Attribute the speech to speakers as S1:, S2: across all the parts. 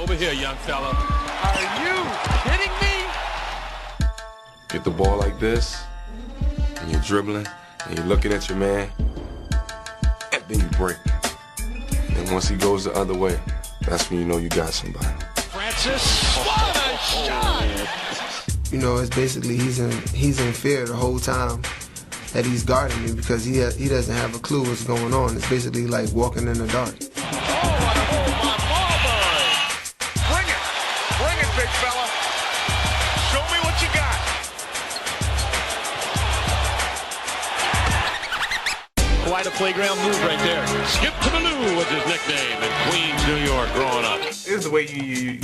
S1: Over here, young fella. Are you kidding me?
S2: Get the ball like this, and you're dribbling, and you're looking at your man, and then you break. And once he goes the other way, that's when you know you got somebody.
S1: Francis, what a shot!
S3: You know, it's basically he's in fear the whole time that he's guarding me because he doesn't have a clue what's going on. It's basically like walking in the dark.
S1: Bring it, big fella. Show me what you got. Quite a playground move right there. Skip to the Lou was his nickname in Queens, New York, growing up.
S4: It's the way you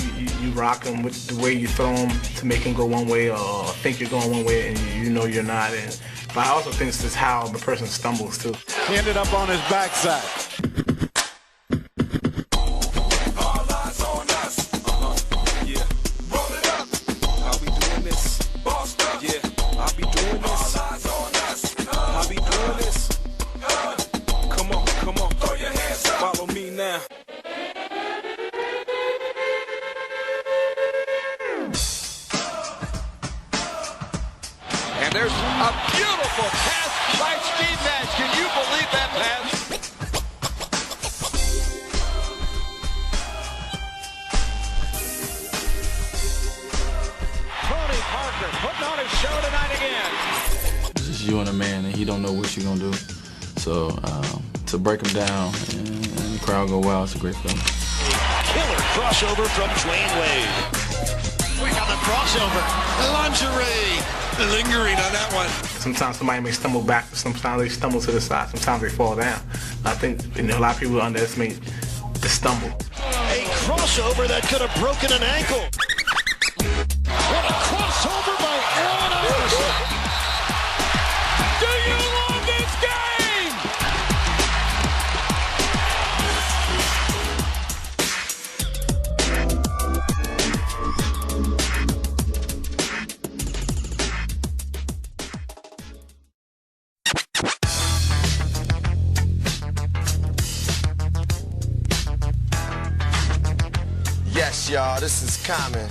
S4: rock him, with the way you throw him to make him go one way or think you're going one way and you know you're not. But I also think it's just how the person stumbles too.
S1: He ended up on his backside. And there's a beautiful pass by Steve Nash. Can you believe that pass? Tony Parker putting on his show tonight again.
S5: It's just you and a man, and he don't know what you're going to do. So to break him down and the crowd go wild, it's a great feeling.
S1: Killer crossover from Dwyane Wade. We got the crossover. The lingerie. Lingering on that one.
S4: Sometimes somebody may stumble back, sometimes they stumble to the side, sometimes they fall down. I think a lot of people underestimate the stumble.
S1: A crossover that could have broken an ankle. What a crossover by Allen Iverson. Do you love this game?
S6: Yes, y'all, this is Common,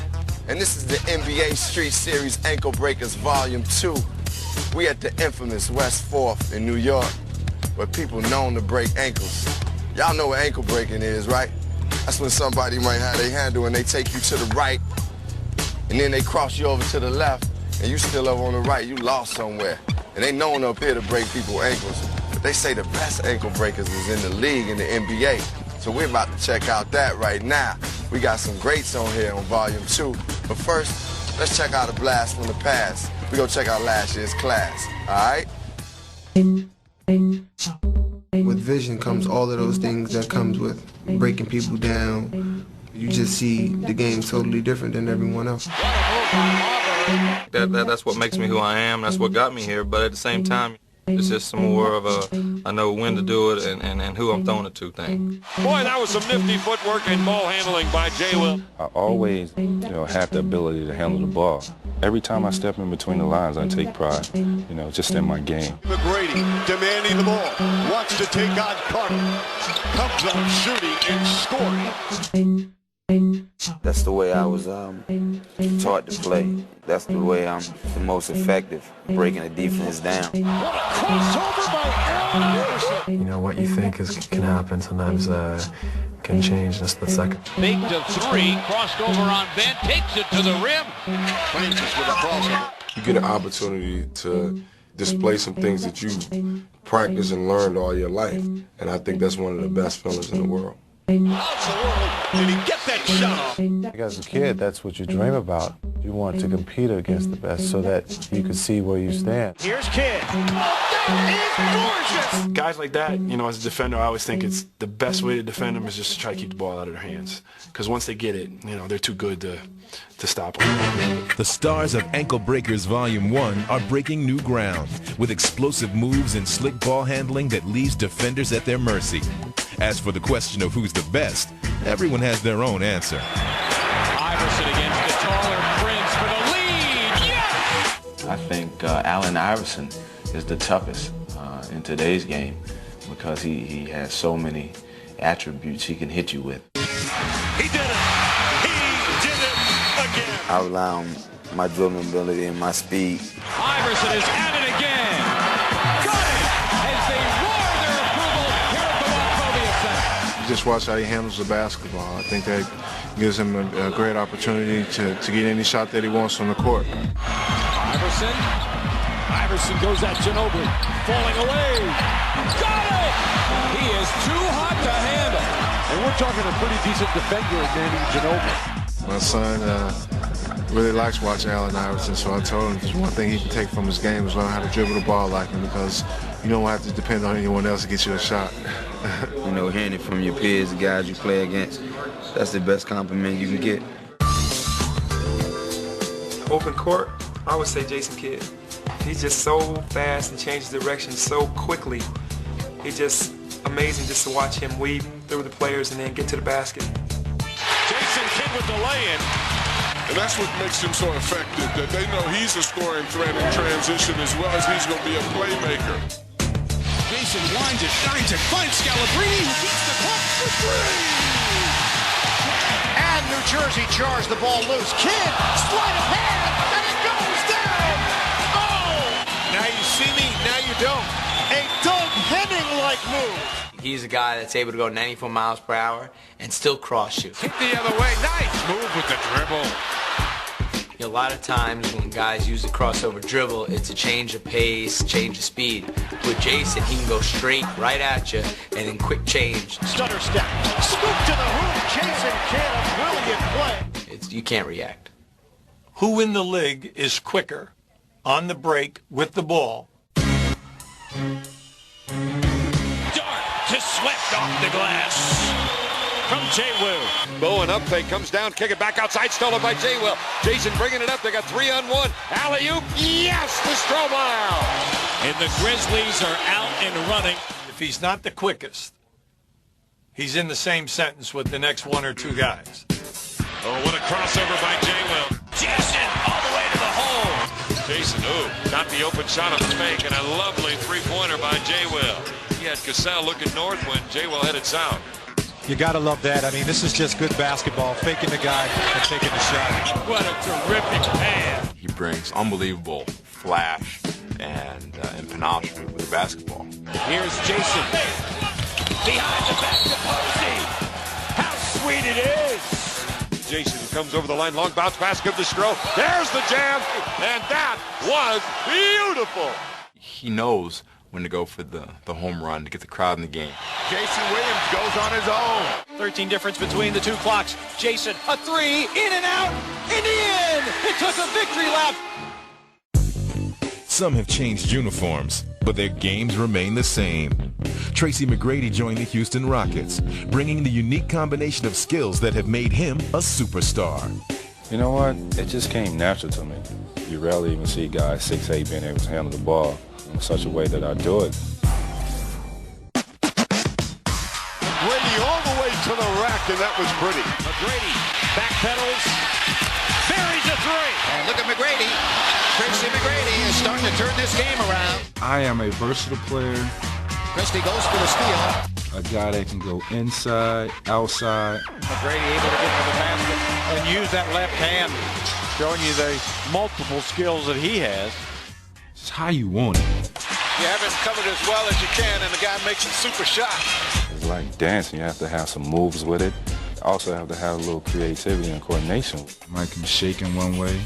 S6: and this is the NBA Street Series Ankle Breakers Volume 2. We at the infamous West 4th in New York, where people known to break ankles. Y'all know what ankle breaking is, right? That's when somebody might have their handle and they take you to the right, and then they cross you over to the left, and you still up on the right, you lost somewhere. And they known up here to break people's ankles. But they say the best ankle breakers is in the league, in the NBA. So we're about to check out that right now. We got some greats on here on Volume 2. But first, let's check out a blast from the past. We're going to check out last year's class, all right?
S3: With vision comes all of those things that comes with breaking people down. You just see the game totally different than everyone else.
S5: That's what makes me who I am. That's what got me here. But at the same time, it's just some more of a, I know when to do it and who I'm throwing it to thing.
S1: Boy, that was some nifty footwork and ball handling by Jay Will.
S7: I always, have the ability to handle the ball. Every time I step in between the lines, I take pride, just in my game.
S1: McGrady demanding the ball, wants to take on Carter, comes up shooting and scoring.
S8: That's the way I was taught to play. That's the way I'm the most effective, breaking the defense down.
S1: What a crossover by Allen Iverson.
S9: What you think can happen sometimes can change in a split second.
S10: Big to three, crossed over on Ben, takes it to the rim.
S1: Francis with a crossover.
S2: You get an opportunity to display some things that you practiced and learned all your life. And I think that's one of the best feelings in the world.
S1: Did he get that shot off?
S9: As a kid, that's what you dream about. You want to compete against the best so that you can see where you stand.
S1: Here's Kidd. That is gorgeous!
S4: Guys like that, as a defender, I always think it's the best way to defend them is just to try to keep the ball out of their hands. Because once they get it, they're too good to stop them.
S11: The stars of Ankle Breakers Volume 1 are breaking new ground with explosive moves and slick ball handling that leaves defenders at their mercy. As for the question of who's the best, everyone has their own answer.
S10: Iverson against the taller Prince for the lead. Yes!
S8: I think Allen Iverson is the toughest in today's game because he has so many attributes he can hit you with.
S1: He did it!
S8: I rely on my dribbling ability and my speed.
S10: Iverson is at it again. Got it! As they roar their approval here at the Wachovia Center.
S2: Just watch how he handles the basketball. I think that gives him a great opportunity to get any shot that he wants from the court.
S10: Iverson goes at Ginobili, falling away. Got it! He is too hot to handle.
S1: And we're talking a pretty decent defender in Danny Ginobili.
S2: My son really likes watching Allen Iverson, so I told him there's one thing he can take from his game is learn how to dribble the ball like him, because you don't have to depend on anyone else to get you a shot.
S8: You know, hearing it from your peers, the guys you play against, that's the best compliment you can get.
S5: Open court, I would say Jason Kidd. He's just so fast and changes direction so quickly. It's just amazing just to watch him weave through the players and then get to the basket.
S10: Jason Kidd with the lay-in.
S2: And that's what makes him so effective, that they know he's a scoring threat in transition as well as he's going to be a playmaker.
S1: Jason winds it, shines it, finds Scalabrine, who beats the clock for three. And New Jersey charged the ball loose. Kidd, sleight of hand, and it goes down. Oh! Now you see me, now you don't. A Doug Henning-like move.
S12: He's a guy that's able to go 94 miles per hour and still cross shoot.
S10: Hit the other way, nice move with the dribble.
S12: A lot of times when guys use the crossover dribble, it's a change of pace, change of speed. With Jason, he can go straight right at you and then quick change.
S1: Stutter step, scoop to the hoop. Jason Kidd, a brilliant play.
S12: You can't react.
S1: Who in the league is quicker on the break with the ball?
S10: Dart to Swift off the glass. From Jay Will.
S1: Bowen up fake, comes down, kick it back outside, stolen by Jay Will. Jason bringing it up, they got 3-on-1. Alley-oop, yes, to Stromile. And the Grizzlies are out and running. If he's not the quickest, he's in the same sentence with the next one or two guys.
S10: Oh, what a crossover by Jay Will. Jason all the way to the hole. Jason, got the open shot on the fake, and a lovely three-pointer by Jay Will. He had Cassell looking north when Jay Will headed south.
S13: You got to love that. I mean, this is just good basketball, faking the guy and taking the shot.
S10: What a terrific pass.
S14: He brings unbelievable flash and panache with the basketball.
S10: Here's Jason. Behind the back to Posey. How sweet it is. Jason comes over the line, long bounce pass, give the Stroh. There's the jam, and that was beautiful.
S14: He knows when to go for the home run to get the crowd in the game.
S1: Jason Williams goes on his own.
S10: 13 difference between the two clocks. Jason, a three, in and out, and in! It took a victory lap.
S11: Some have changed uniforms, but their games remain the same. Tracy McGrady joined the Houston Rockets, bringing the unique combination of skills that have made him a superstar.
S7: You know what? It just came natural to me. You rarely even see guys 6'8" being able to handle the ball in such a way that I do it.
S1: Brady all the way to the rack, and that was pretty.
S10: McGrady backpedals, buries a three.
S1: And look at McGrady. Tracy McGrady is starting to turn this game around.
S15: I am a versatile player.
S1: Christie goes for the steal.
S15: A guy that can go inside, outside.
S13: McGrady able to get to the basket and use that left hand, showing you the multiple skills that he has.
S15: It's how you want it.
S1: You have him covered as well as you can, and the guy makes a super shot.
S7: It's like dancing. You have to have some moves with it. You also have to have a little creativity and coordination.
S15: Mike can shake in one way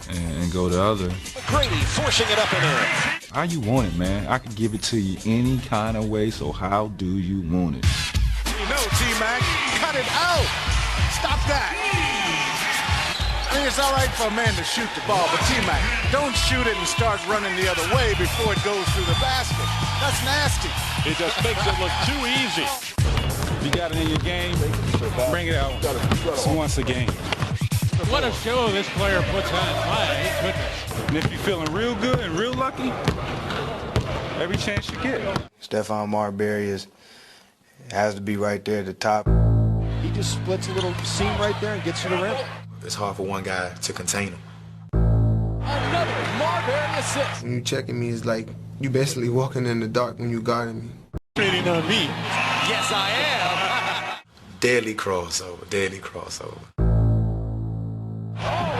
S15: and go the other.
S1: McGrady forcing it up and in.
S15: How you want it, man. I can give it to you any kind of way, so how do you want it?
S1: You know, T-Mac, cut it out. Stop that. I mean, it's all right for a man to shoot the ball, but T-Mac, don't shoot it and start running the other way before it goes through the basket. That's nasty.
S10: He just makes it look too easy.
S15: You got it in your game, bring it out once a game.
S10: What a show this player puts on. My goodness.
S15: And if you're feeling real good and real lucky, every chance you get.
S8: Stephon Marbury has to be right there at the top.
S13: He just splits a little seam right there and gets to the rim.
S5: It's hard for one guy to contain him.
S10: Another Marbury assist.
S3: When you checking me, it's like you basically walking in the dark when you guarding me.
S10: Trading on me. Yes, I am.
S5: Deadly crossover, deadly crossover.
S10: Oh,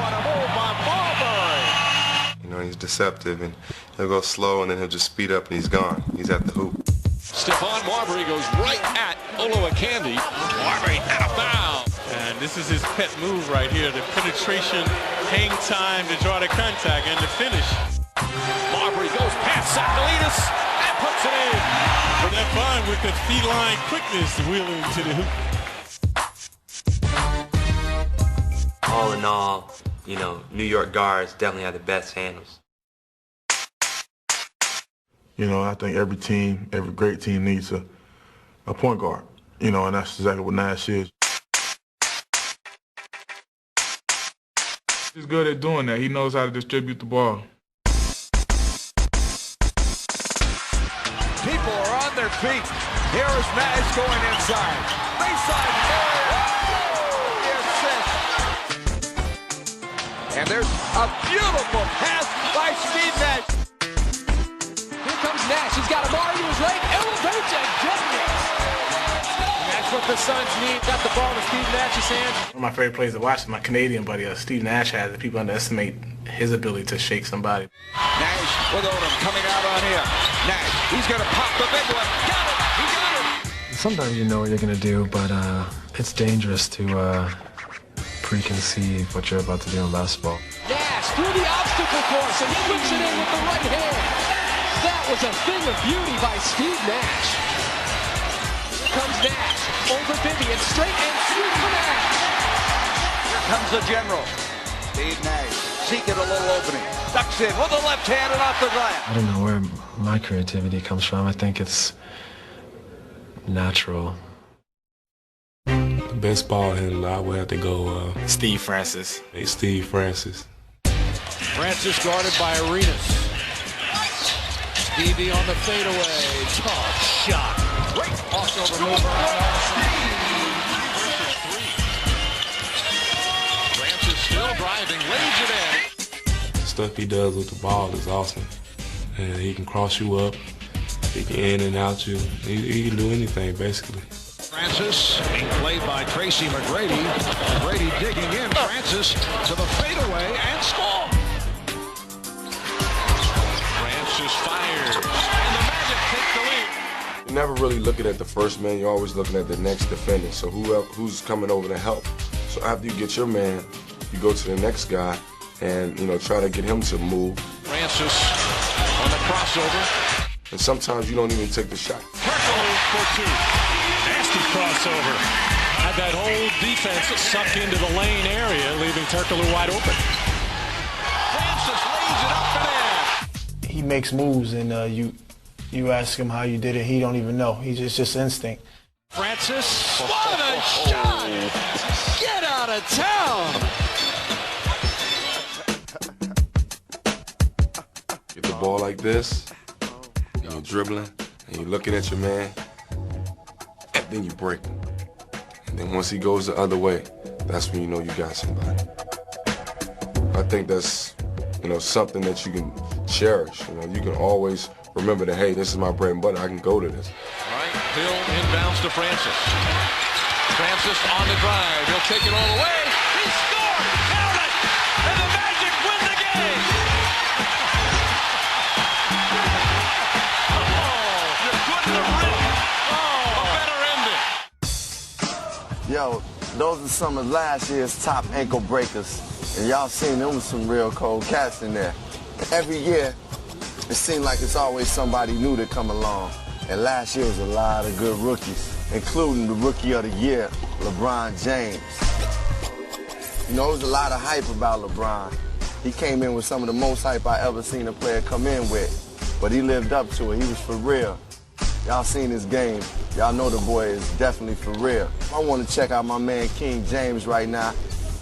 S2: He's deceptive, and he'll go slow, and then he'll just speed up, and he's gone. He's at the hoop.
S1: Stephon Marbury goes right at Olowokandi. Marbury and a foul.
S16: And this is his pet move right here, the penetration, hang time to draw the contact, and the finish.
S1: Marbury goes past Sakalitis and puts it in.
S16: But that fine with the feline quickness wheeling to the hoop.
S12: All in all, you know, New York guards definitely have the best handles.
S17: You know, I think every great team needs a point guard. You know, and that's exactly what Nash is. He's good at doing that. He knows how to distribute the ball.
S10: People are on their feet. Here is Nash going inside. Baseline. And there's a beautiful pass by Steve Nash.
S18: Here comes Nash. He's got Amari to his right. Elevates and gets. That's what the Suns need. Got the ball in Steve Nash's hands.
S4: One of my favorite players to watch is my Canadian buddy, Steve Nash has. People underestimate his ability to shake somebody.
S10: Nash with Odom coming out on him. Nash, he's going to pop the big one. Got it. He got it.
S19: Sometimes you know what you're going to do, but it's dangerous to preconceive what you're about to do in basketball.
S18: Nash through the obstacle course and puts it in with the right hand. That was a thing of beauty by Steve Nash. Here comes Nash over Vivian, straight and shoot for Nash.
S10: Here comes the general. Steve Nash seeking a little opening. Ducks in with the left hand and off the glass.
S19: I don't know where my creativity comes from. I think it's natural.
S2: The best ball handler, I would have to go
S4: Steve Francis.
S2: Hey, Steve Francis.
S1: Francis guarded by Arenas. Stevie on the fadeaway. Tough shot. Great crossover move around. Francis still driving, lays it in.
S2: The stuff he does with the ball is awesome. And he can cross you up. He can in and out you. He can do anything, basically.
S1: Francis being played by Tracy McGrady. McGrady digging in. Francis to the fadeaway and score. Francis fires. And the Magic take the lead.
S2: You're never really looking at the first man. You're always looking at the next defender. So who's coming over to help? So after you get your man, you go to the next guy and, you know, try to get him to move.
S1: Francis on the crossover.
S2: And sometimes you don't even take the shot.
S16: Turkoglu for two. Nasty crossover. Had that whole defense suck into the lane area, leaving Turkoglu wide open.
S1: Francis lays it up and in.
S3: He makes moves, and you ask him how you did it, he don't even know. It's just instinct.
S1: Francis, what a shot! Get out of town!
S2: Get the ball like this, and you're dribbling, and you're looking at your man, and then you break him. And then once he goes the other way, that's when you know you got somebody. I think that's, you know, something that you can cherish. You know, you can always remember that, hey, this is my bread and butter. I can go to this.
S1: Right, Hill inbounds to Francis. Francis on the drive. He'll take it all the way. He scored! Count it! And the Magic win the game! Oh, you couldn't have written a better ending.
S6: Yo, those are some of last year's top ankle breakers. And y'all seen there was some real cold cats in there. Every year, it seemed like it's always somebody new to come along. And last year was a lot of good rookies, including the Rookie of the Year, LeBron James. You know, there was a lot of hype about LeBron. He came in with some of the most hype I ever seen a player come in with. But he lived up to it. He was for real. Y'all seen his game. Y'all know the boy is definitely for real. I want to check out my man King James right now.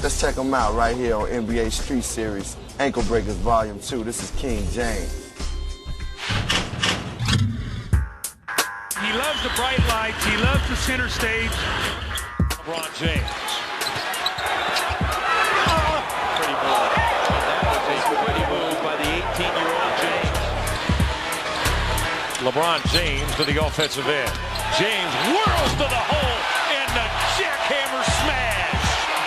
S6: Let's check him out right here on NBA Street Series, Ankle Breakers Volume 2. This is King James.
S20: He loves the bright lights. He loves the center stage.
S1: LeBron James. Pretty move. That was a pretty move by the 18-year-old James. LeBron James to the offensive end. James whirls to the hole and the jackhammer smash.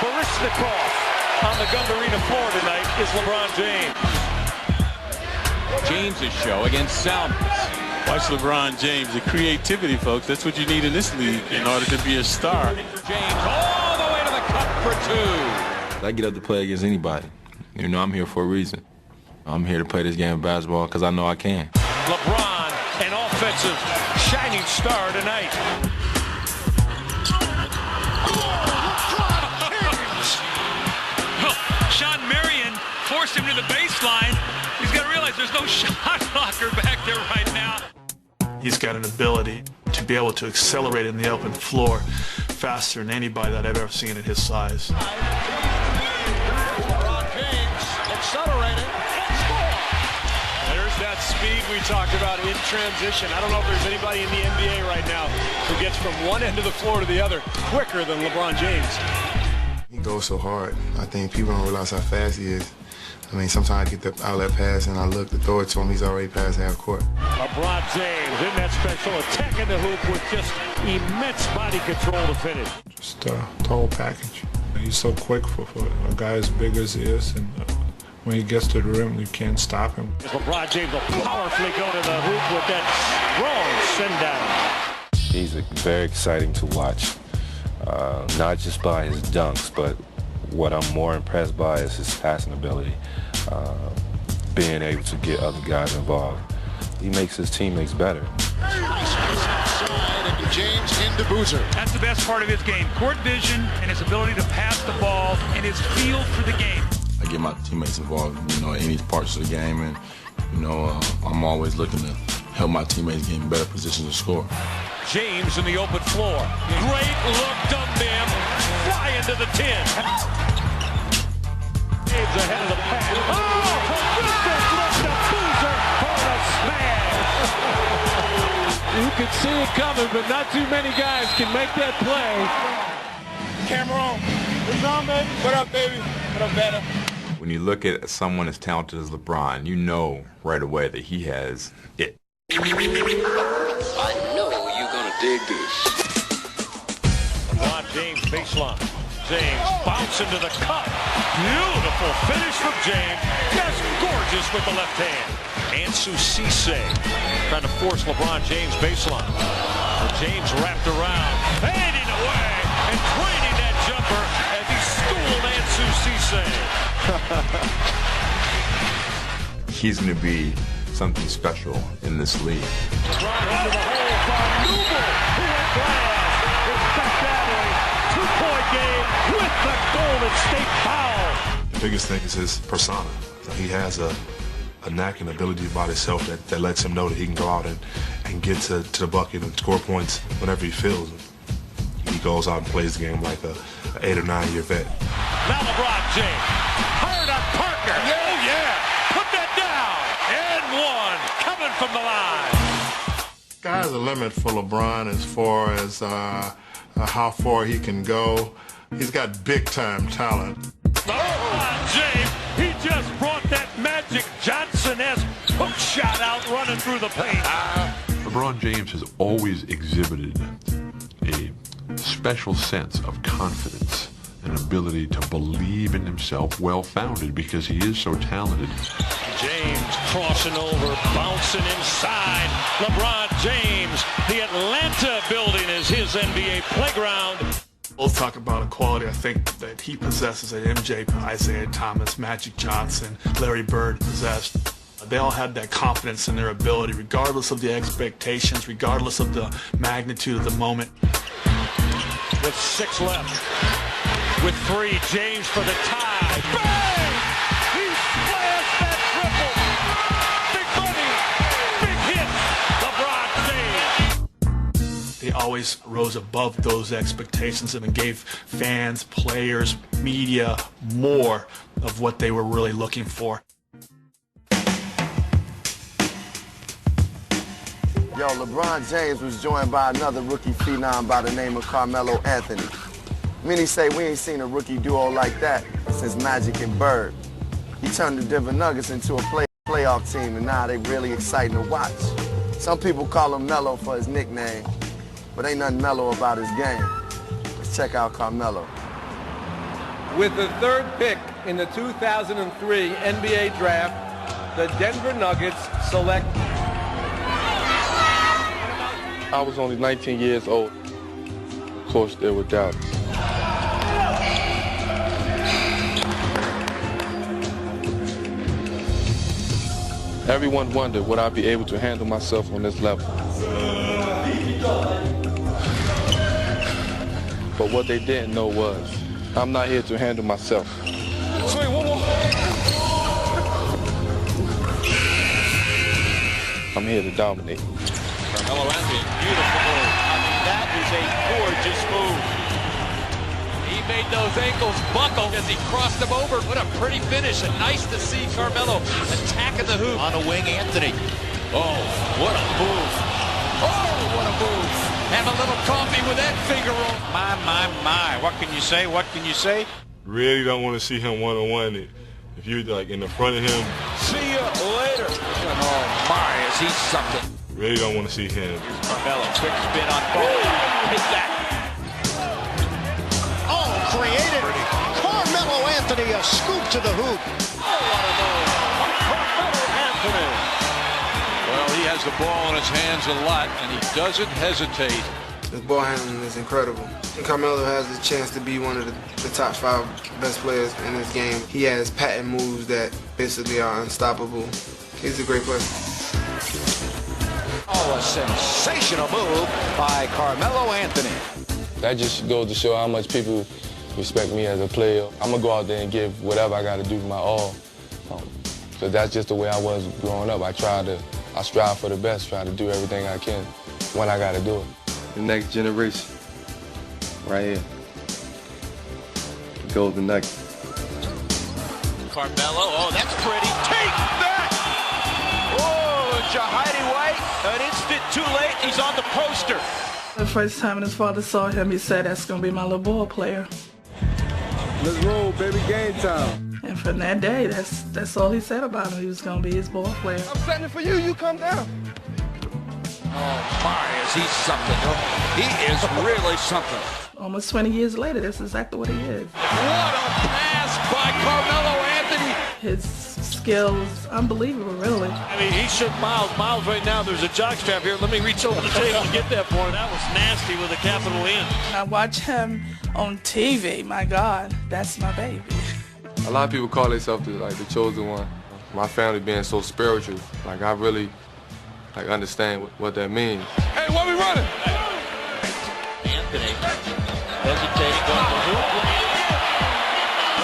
S1: Baryshnikov on the Gund Arena floor tonight is LeBron James.
S16: James's show against Salmons.
S21: Watch LeBron James. The creativity, folks. That's what you need in this league in order to be a star.
S16: James all the way to the cup for two.
S7: I get up to play against anybody. You know, I'm here for a reason. I'm here to play this game of basketball because I know I can.
S16: LeBron, an offensive shining star tonight.
S20: Sean Marion forced him to the baseline. He's got to realize there's no shot blocker back there right now.
S4: He's got an ability to be able to accelerate in the open floor faster than anybody that I've ever seen at his size.
S16: LeBron James accelerating and score.
S13: There's that speed we talked about in transition. I don't know if there's anybody in the NBA right now who gets from one end of the floor to the other quicker than LeBron James.
S3: He goes so hard. I think people don't realize how fast he is. I mean, sometimes I get the outlet pass and I look to throw it to him. He's already past half court.
S13: LeBron James in that special attack in the hoop with just immense body control to finish.
S17: Just the whole package. He's so quick for a guy as big as he is, and when he gets to the rim, you can't stop him.
S13: LeBron James will powerfully go to the hoop with that strong send down.
S7: He's very exciting to watch, not just by his dunks, but what I'm more impressed by is his passing ability, being able to get other guys involved. He makes his teammates better.
S1: James into Boozer.
S20: That's the best part of his game. Court vision and his ability to pass the ball and his feel for the game.
S7: I get my teammates involved, in any parts of the game, and, I'm always looking to help my teammates get in better positions to score.
S16: James in the open floor. Great look, dumb him. Fly into the 10. James ahead of the pass. Oh, terrific look to Boozer for the smash.
S13: You could see it coming, but not too many guys can make that play.
S17: Camera on. What's on, baby? What up, baby? What up, better?
S14: When you look at someone as talented as LeBron, you know right away that he has it.
S1: I know you're gonna dig this.
S16: LeBron James baseline. James bounce into the cup. Beautiful finish from James. Just gorgeous with the left hand. Ansu Cisse trying to force LeBron James baseline. James wrapped around, fading away, and training that jumper as he schooled Ansu Cisse.
S14: He's going to be something special in this league.
S16: LeBron into the hole from Newell, who went glass. It's spectacular. 2-point game with the Golden State foul.
S17: The biggest thing is his persona. He has a knack and ability about himself that lets him know that he can go out and get to the bucket and score points whenever he feels. He goes out and plays the game like a 8 or 9 year vet.
S16: Now LeBron James, hard on Parker. Oh yeah, put that down. And one coming from the line.
S17: Sky's the limit for LeBron as far as how far he can go. He's got big time talent.
S16: LeBron James, he just brought that Magic Johnson-esque hook shot out running through the paint.
S22: LeBron James has always exhibited a special sense of confidence, an ability to believe in himself, well-founded because he is so talented.
S16: James crossing over, bouncing inside. LeBron James, the Atlanta building is his NBA playground.
S4: We'll talk about a quality I think that he possesses that MJ, Isaiah Thomas, Magic Johnson, Larry Bird possessed. They all had that confidence in their ability, regardless of the expectations, regardless of the magnitude of the moment.
S16: With 6 left. With 3, James for the tie. Bang! He splashed that triple. Big money. Big hit. LeBron James.
S4: They always rose above those expectations and gave fans, players, media more of what they were really looking for.
S6: Yo, LeBron James was joined by another rookie phenom by the name of Carmelo Anthony. Many say we ain't seen a rookie duo like that since Magic and Bird. He turned the Denver Nuggets into a playoff team, and now they really exciting to watch. Some people call him Melo for his nickname, but ain't nothing mellow about his game. Let's check out Carmelo.
S23: With the 3rd pick in the 2003 NBA Draft,
S9: the Denver Nuggets select.
S2: I was only 19 years old. Of course, there were doubts. Everyone wondered would I be able to handle myself on this level. But what they didn't know was, I'm not here to handle myself.
S10: Swing, one more.
S2: I'm here to dominate.
S1: Carmelo Anthony, beautiful move. I mean, that is a gorgeous move. He made those ankles buckle as he crossed them over. What a pretty finish, and nice to see Carmelo attacking the hoop. On a wing, Anthony. Oh, what a move. Oh, what a move. Have a little coffee with that finger roll. My. What can you say? What can you say?
S17: Really don't want to see him one-on-one. If you're like in the front of him.
S1: See you later. Oh, my, is he something.
S17: Really don't want to see him.
S1: Here's Carmelo, quick spin on ball. Hit that.
S11: Oh, created. Carmelo Anthony, a scoop to the hoop.
S1: Oh, what a move. Carmelo Anthony.
S16: Well, he has the ball in his hands a lot, and he doesn't hesitate.
S3: His ball handling is incredible. And Carmelo has the chance to be one of the top 5 best players in this game. He has patent moves that basically are unstoppable. He's a great player.
S11: Oh, a sensational move by Carmelo Anthony.
S2: That just goes to show how much people respect me as a player. I'm going to go out there and give whatever I got to do my all. So that's just the way I was growing up. I strive for the best, try to do everything I can when I got to do it. The next generation, right here. The Golden Nuggets.
S1: Carmelo, oh, that's pretty. Take that! Oh, Jahidi White, an instant too late. He's on the poster.
S23: The first time his father saw him, he said, "That's going to be my little ball player."
S9: Let's roll, baby, game time.
S23: And from that day, that's all he said about him. He was going to be his ball player.
S9: I'm setting it for you. You come down.
S1: Oh, my, is he something. He is really something.
S23: Almost 20 years later, that's exactly what he is.
S1: What a pass by Carmelo Anthony.
S23: His skills, unbelievable, really.
S13: I mean, he shook Miles. Miles right now, there's a jockstrap here. Let me reach over the table and get that for him. That was nasty with a capital N.
S23: I watch him on TV. My God, that's my baby.
S2: A lot of people call themselves the chosen one. My family being so spiritual, like I really understand what that means.
S10: Hey, why we running?
S1: Anthony hesitating, going to hoop.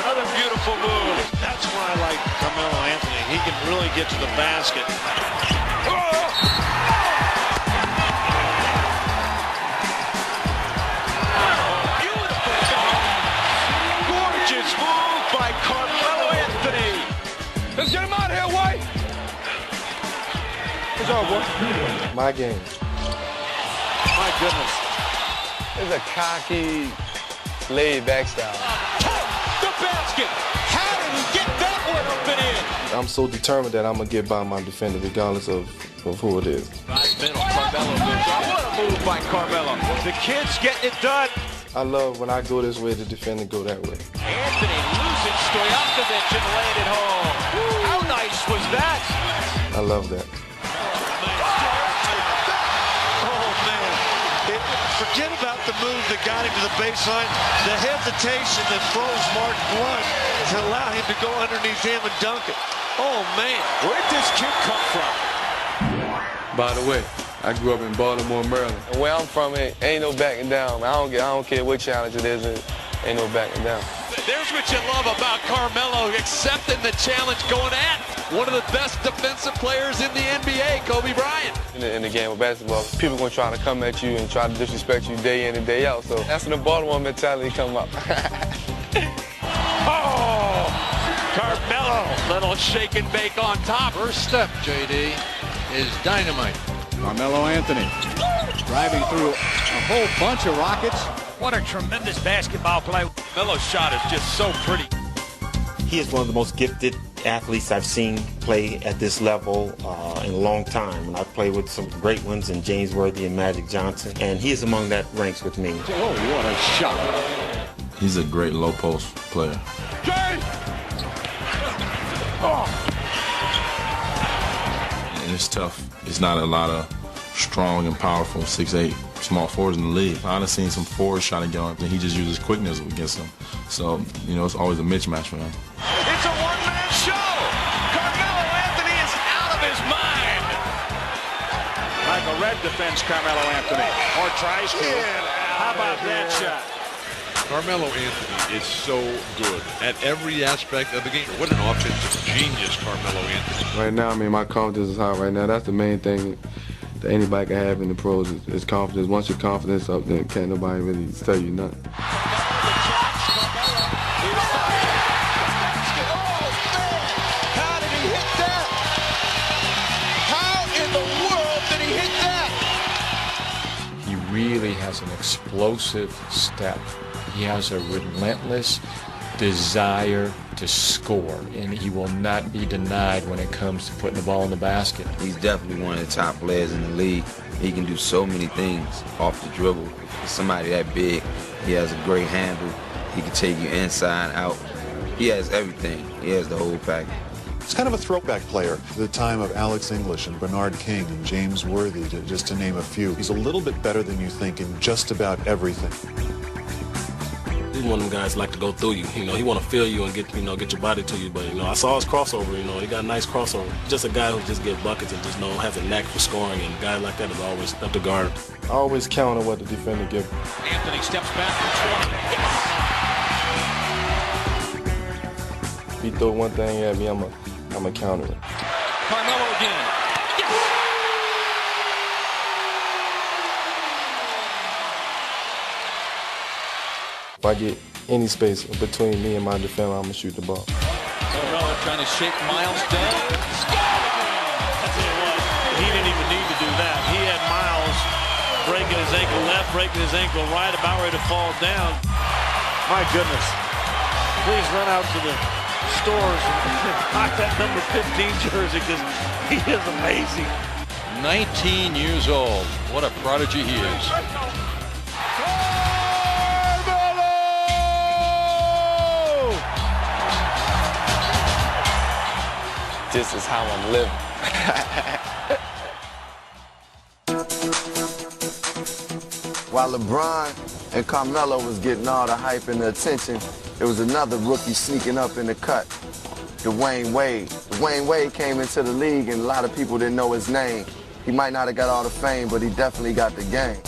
S1: Another beautiful move.
S13: That's why I like Carmelo Anthony. He can really get to the basket.
S1: Beautiful shot. Gorgeous move by Carmelo Anthony.
S10: Let's get him out of here, White.
S2: What's up, boy? My game.
S13: My goodness.
S2: It's a cocky, laid-back style.
S1: The basket. How did he get that one up and in?
S2: I'm so determined that I'm going to get by my defender regardless of who it is.
S1: Right middle, Carmelo moves on. What a move by Carmelo. The kid's getting it done.
S2: I love when I go this way, the defender go that way.
S1: Anthony losing Stojakovic and laying it home. How nice was that?
S2: I love that.
S11: Forget about the move that got him to the baseline. The hesitation that froze Mark Blunt to allow him to go underneath him and dunk it. Oh, man.
S1: Where'd this kid come from?
S2: By the way, I grew up in Baltimore, Maryland. And where I'm from, ain't no backing down. I don't care what challenge it is, ain't no backing down.
S1: There's what you love about Carmelo, accepting the challenge, going at one of the best defensive players in the NBA, Kobe Bryant.
S2: In the game of basketball, people are going to try to come at you and try to disrespect you day in and day out. So that's when the Baltimore mentality come up.
S1: Oh, Carmelo, little shake and bake on top.
S21: First step, JD, is dynamite.
S11: Carmelo Anthony driving through a whole bunch of Rockets.
S1: What a tremendous basketball play. Melo's shot is just so pretty.
S24: He is one of the most gifted athletes I've seen play at this level in a long time. And I've played with some great ones in James Worthy and Magic Johnson. And he is among that ranks with me.
S11: Oh, what a shot.
S14: He's a great low post player.
S10: Jay! Oh.
S5: and it's tough. It's not a lot of strong and powerful 6'8" small forwards in the league. I've seen some forwards trying to get on, and he just uses quickness against them. So, it's always a mismatch for him.
S16: It's a one-man show. Carmelo Anthony is out of his mind.
S1: Michael Redd defends Carmelo Anthony, or tries to. How about that shot?
S22: Carmelo Anthony is so good at every aspect of the game. What an offensive genius Carmelo Anthony.
S2: Right now, my confidence is high right now. That's the main thing that anybody can have in the pros is confidence. Once your confidence up, then can't nobody really tell you nothing.
S16: How did he hit that? How in the world did he hit that?
S8: He really has an explosive step. He has a relentless desire to score, and he will not be denied when it comes to putting the ball in the basket.
S12: He's definitely one of the top players in the league. He can do so many things off the dribble. For somebody that big, he has a great handle. He can take you inside, out. He has everything. He has the whole package.
S15: He's kind of a throwback player to the time of Alex English and Bernard King and James Worthy, just to name a few. He's a little bit better than you think in just about everything.
S25: He's one of them guys like to go through you. He want to feel you and get your body to you. But I saw his crossover. He got a nice crossover. Just a guy who just get buckets and just has a knack for scoring. And a guy like that is always up to guard.
S2: I always count on what the defender gives.
S16: Anthony steps back for 20.
S2: If he throw one thing at me, I'm a counter it.
S16: Carmelo again.
S2: If I get any space between me and my defender, I'm going to shoot the ball.
S16: Carmelo trying to shake Miles down.
S21: I'll tell you what, he didn't even need to do that. He had Miles breaking his ankle left, breaking his ankle right, about ready to fall down.
S1: My goodness. Please run out to the stores and buy that number 15 jersey because he is amazing.
S21: 19 years old. What a prodigy he is.
S12: This is how I'm living. While LeBron and Carmelo was getting all the hype and the attention, there was another rookie sneaking up in the cut, Dwyane Wade. Dwyane Wade came into the league and a lot of people didn't know his name. He might not have got all the fame, but he definitely got the game.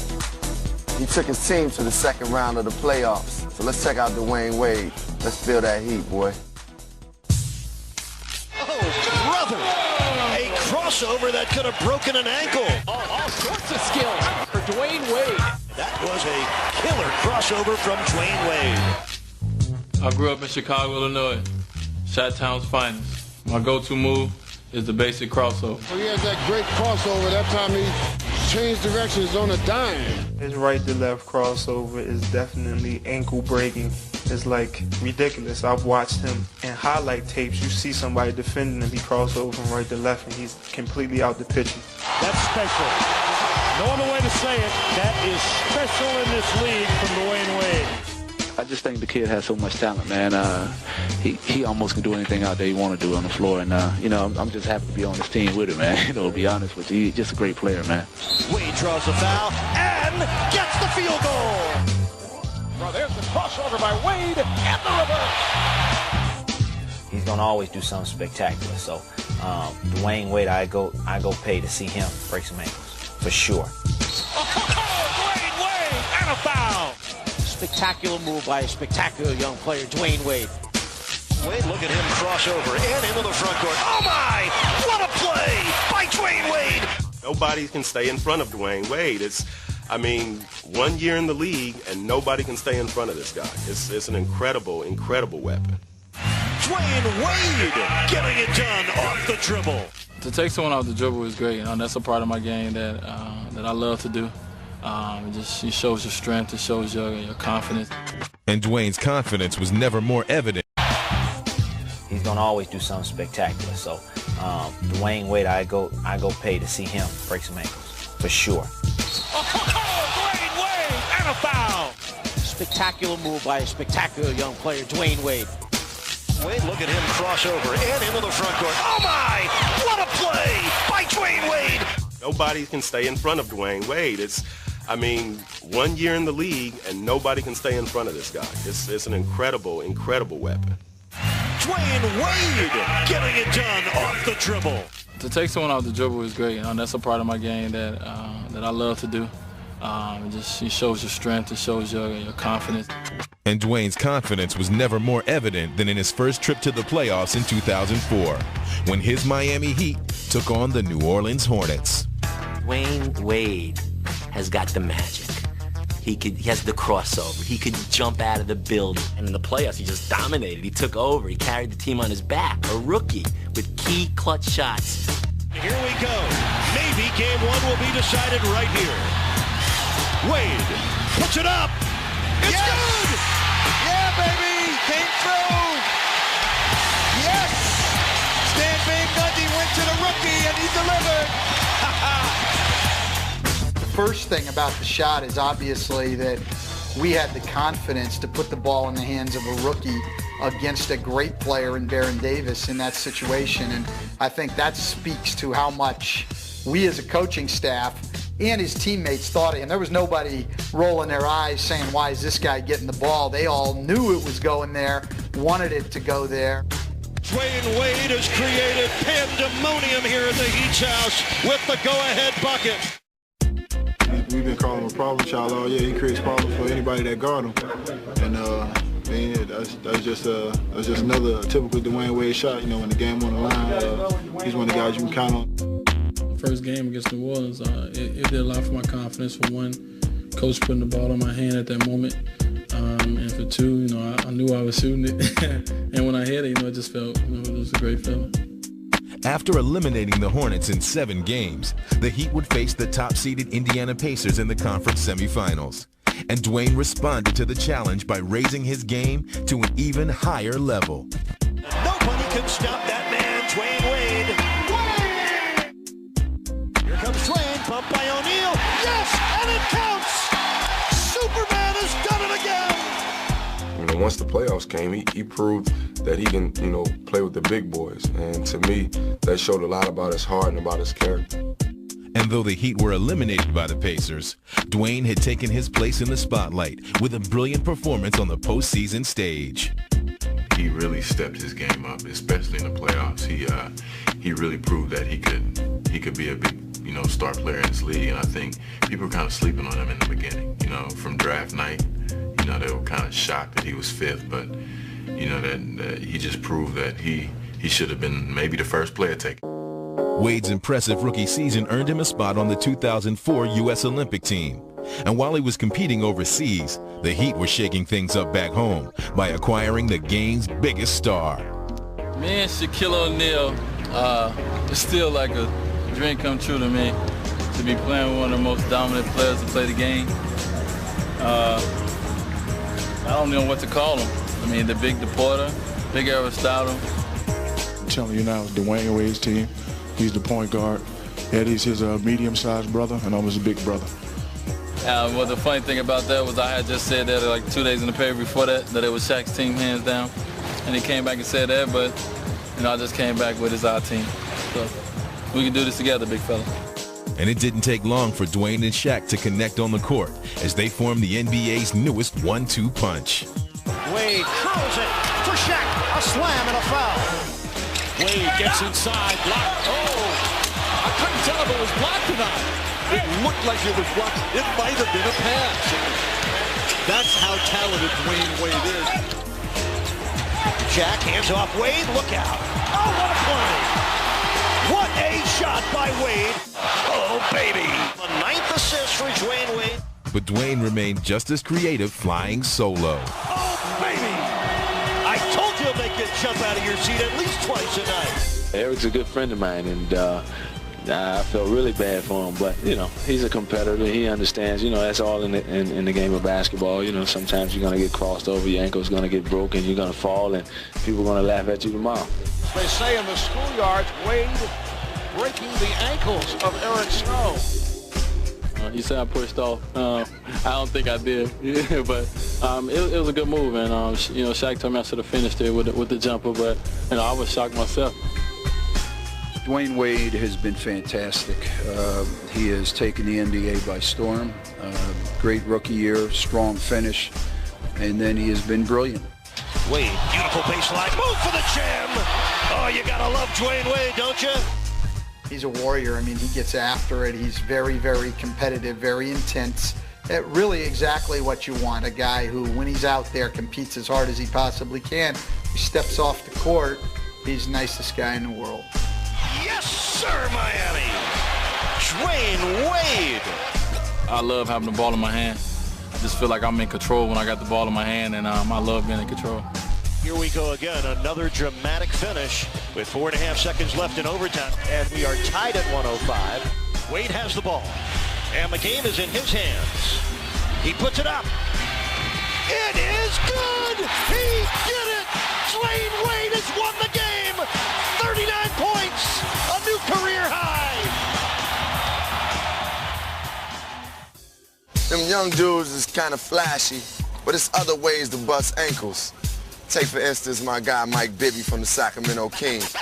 S12: He took his team to the second round of the playoffs. So let's check out Dwyane Wade. Let's feel that heat, boy.
S11: Brother, a crossover that could have broken an ankle.
S18: All sorts of skills for Dwyane Wade.
S11: That was a killer crossover from Dwyane Wade.
S26: I grew up in Chicago, Illinois, Chi-Town's finest. My go-to move is the basic crossover.
S9: He has that great crossover. That time he changed directions on a dime.
S27: His right to left crossover is definitely ankle breaking. It's like ridiculous. I've watched him in highlight tapes. You see somebody defending him, he crosses over from right to left, and he's completely out the picture.
S1: That's special. No other way to say it. That is special in this league from Dwyane Wade.
S28: I just think the kid has so much talent, man. He almost can do anything out there he want to do on the floor, and I'm just happy to be on this team with him, man. To be honest with you, he's just a great player, man.
S11: Wade draws a foul and gets the field goal.
S16: Well, there's the crossover by Wade and the reverse.
S29: He's gonna always do something spectacular. So, Dwyane Wade, I go pay to see him break some ankles for sure.
S16: Dwyane Wade and a foul.
S29: Spectacular move by a spectacular young player, Dwyane Wade.
S11: Wade, look at him cross over and into the front court. Oh my! What a play by Dwyane Wade!
S30: Nobody can stay in front of Dwyane Wade. It's 1 year in the league and nobody can stay in front of this guy. It's an incredible, incredible weapon.
S11: Dwyane Wade getting it done off the dribble.
S26: To take someone off the dribble is great. That's a part of my game that I love to do. It shows your strength. It shows your confidence.
S31: And Dwyane's confidence was never more evident.
S29: He's gonna always do something spectacular. So, Dwyane Wade, I go pay to see him break some ankles for sure.
S16: Dwyane Wade and a foul.
S29: Spectacular move by a spectacular young player, Dwyane Wade.
S11: Wade, look at him cross over and into the front court. Oh my! What a play by Dwyane Dwyane Wade.
S30: Nobody can stay in front of Dwyane Wade. I mean, 1 year in the league, and nobody can stay in front of this guy. It's an incredible, incredible weapon.
S16: Dwyane Wade getting it done off the dribble.
S26: To take someone off the dribble is great. That's a part of my game that I love to do. It shows your strength. It shows your confidence.
S31: And Dwyane's confidence was never more evident than in his first trip to the playoffs in 2004, when his Miami Heat took on the New Orleans Hornets.
S3: Dwyane Wade has got the magic. He has the crossover. He could jump out of the building. And in the playoffs, he just dominated. He took over. He carried the team on his back. A rookie with key clutch shots.
S16: Here we go. Maybe game one will be decided right here. Wade puts it up. It's good.
S4: Yeah, baby. Came through. Yes. Stan Van Gundy went to the rookie and he delivered.
S6: First thing about the shot is obviously that we had the confidence to put the ball in the hands of a rookie against a great player in Baron Davis in that situation. And I think that speaks to how much we as a coaching staff and his teammates thought of him. There was nobody rolling their eyes saying, why is this guy getting the ball? They all knew it was going there, wanted it to go there.
S16: Dwyane Wade has created pandemonium here at the Heat's house with the go-ahead bucket.
S7: We've been calling him a problem child all year. He creates problems for anybody that guard him. And that's just another typical Dwyane Wade shot. You know, when the game on the line, he's one of the guys you can count on.
S26: First game against New Orleans, it did a lot for my confidence. For one, coach putting the ball in my hand at that moment. And for two, you know, I knew I was shooting it. And when I hit it, you know, it just felt, you know, it was a great feeling.
S31: After eliminating the Hornets in 7 games, the Heat would face the top-seeded Indiana Pacers in the conference semifinals. And Dwyane responded to the challenge by raising his game to an even higher level.
S16: Nobody can stop that man, Dwyane Wade. Here comes Dwyane, bumped by O'Neal. Yes, and it counts! Superman has done it again!
S2: You know, once the playoffs came, he proved that he can, you know, play with the big boys. And to me, that showed a lot about his heart and about his character.
S31: And though the Heat were eliminated by the Pacers, Dwyane had taken his place in the spotlight with a brilliant performance on the postseason stage.
S22: He really stepped his game up, especially in the playoffs. He really proved that he could be a big, you know, star player in this league. And I think people were kind of sleeping on him in the beginning. You know, from draft night, you know, they were kind of shocked that he was 5th, but you know, that he just proved that he should have been maybe the first player taken.
S31: Wade's impressive rookie season earned him a spot on the 2004 U.S. Olympic team. And while he was competing overseas, the Heat were shaking things up back home by acquiring the game's biggest star.
S26: Me and Shaquille O'Neal, it's still like a dream come true to me to be playing with one of the most dominant players to play the game. I don't know what to call him. I mean, the big Deporter, big Aristotle.
S7: I'm telling you now, it's Dwyane Wade's team. He's the point guard. Eddie's his medium-sized brother, and I'm his big brother.
S26: Well, the funny thing about that was I had just said that like 2 days in the paper before that it was Shaq's team hands down. And he came back and said that, but, you know, I just came back with his our team. So we can do this together, big fella.
S31: And it didn't take long for Dwyane and Shaq to connect on the court as they formed the NBA's newest 1-2 punch.
S16: Wade curls it for Shaq. A slam and a foul. Wade gets inside, blocked. Oh, I couldn't tell if it was blocked or not.
S11: It looked like it was blocked. It might have been a pass. That's how talented Dwyane Wade is.
S16: Shaq hands off Wade. Look out. Oh, what a play. What a shot by Wade. Oh, baby. A 9th assist for Dwyane Wade.
S31: But Dwyane remained just as creative flying solo.
S16: Oh, baby. I told you to make you jump out of your seat at least twice a night.
S28: Eric's a good friend of mine, and I felt really bad for him. But, you know, he's a competitor. He understands, you know, that's all in the game of basketball. You know, sometimes you're going to get crossed over, your ankle's going to get broken, you're going to fall, and people are going to laugh at you tomorrow.
S16: They say in the schoolyards, Wade breaking the ankles of Eric Snow.
S26: You said I pushed off. I don't think I did, but it was a good move, and you know, Shaq told me I should have finished it with the jumper, but you know, I was shocked myself.
S5: Dwyane Wade has been fantastic. He has taken the NBA by storm. Great rookie year, strong finish, and then he has been brilliant.
S11: Wade, beautiful baseline, move for the jam. Oh, you gotta love Dwyane Wade, don't you?
S6: He's a warrior. I mean, he gets after it. He's very, very competitive, very intense. Really exactly what you want, a guy who, when he's out there, competes as hard as he possibly can. He steps off the court. He's the nicest guy in the world.
S11: Yes, sir, Miami. Dwyane Wade.
S26: I love having the ball in my hand. I just feel like I'm in control when I got the ball in my hand, and I love being in control.
S11: Here we go again, another dramatic finish with 4.5 seconds left in overtime, and we are tied at 105. Wade has the ball, and the game is in his hands. He puts it up. It is good! He did it! Dwyane Wade has won the game! 39 points, a new career high!
S12: Them young dudes is kind of flashy, but it's other ways to bust ankles. Take, for instance, my guy Mike Bibby from the Sacramento Kings.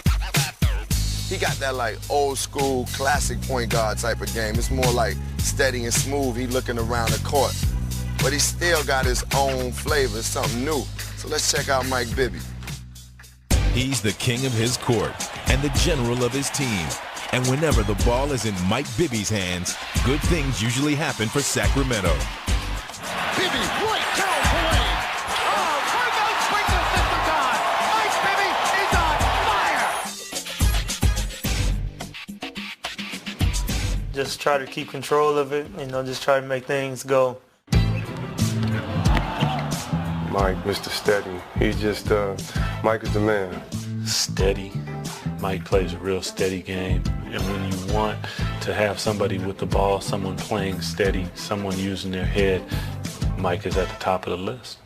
S12: He got that, like, old school, classic point guard type of game. It's more like steady and smooth. He looking around the court. But he still got his own flavor, something new. So let's check out Mike Bibby.
S31: He's the king of his court and the general of his team. And whenever the ball is in Mike Bibby's hands, good things usually happen for Sacramento.
S4: Bibby, right down for Wade. Oh, timeout sprinkler system gone. Mike Bibby is on fire.
S27: Just try to keep control of it, just try to make things go.
S2: Mike, Mr. Steady. He's just, Mike is the man.
S28: Steady. Mike plays a real steady game. And when you want to have somebody with the ball, someone playing steady, someone using their head, Mike is at the top of the list.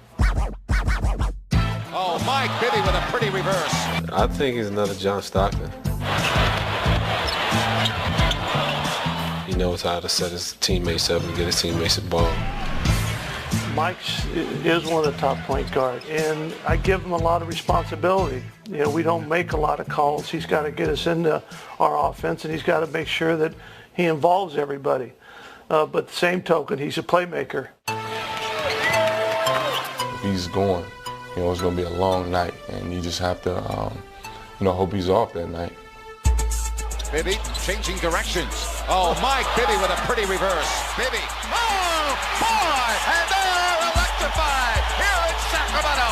S1: Oh, Mike Bibby with a pretty reverse.
S2: I think he's another John Stockton. He knows how to set his teammates up and get his teammates the ball.
S27: Mike is one of the top point guards, and I give him a lot of responsibility. We don't make a lot of calls. He's got to get us into our offense, and he's got to make sure that he involves everybody. But the same token, he's a playmaker.
S2: He's going. It's going to be a long night, and you just have to, hope he's off that night.
S1: Bibby changing directions. Oh, Mike Bibby with a pretty reverse. Bibby. Oh, boy! And they're electrified here in Sacramento.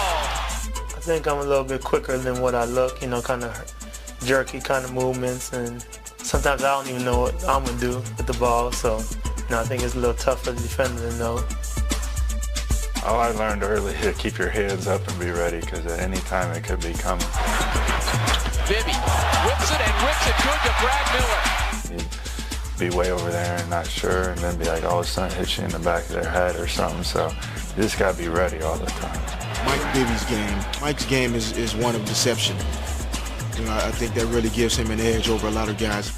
S27: I think I'm a little bit quicker than what I look, kind of jerky kind of movements, and sometimes I don't even know what I'm going to do with the ball, so I think it's a little tough for the defender to know.
S8: Oh, I learned early to keep your hands up and be ready, because at any time it could be coming.
S18: Bibby whips it and whips it good to Brad Miller.
S8: You'd be way over there and not sure, and then be like all of a sudden hit you in the back of their head or something, so you just got to be ready all the time.
S7: Mike Bibby's game. Mike's game is one of deception. I think that really gives him an edge over a lot of guys.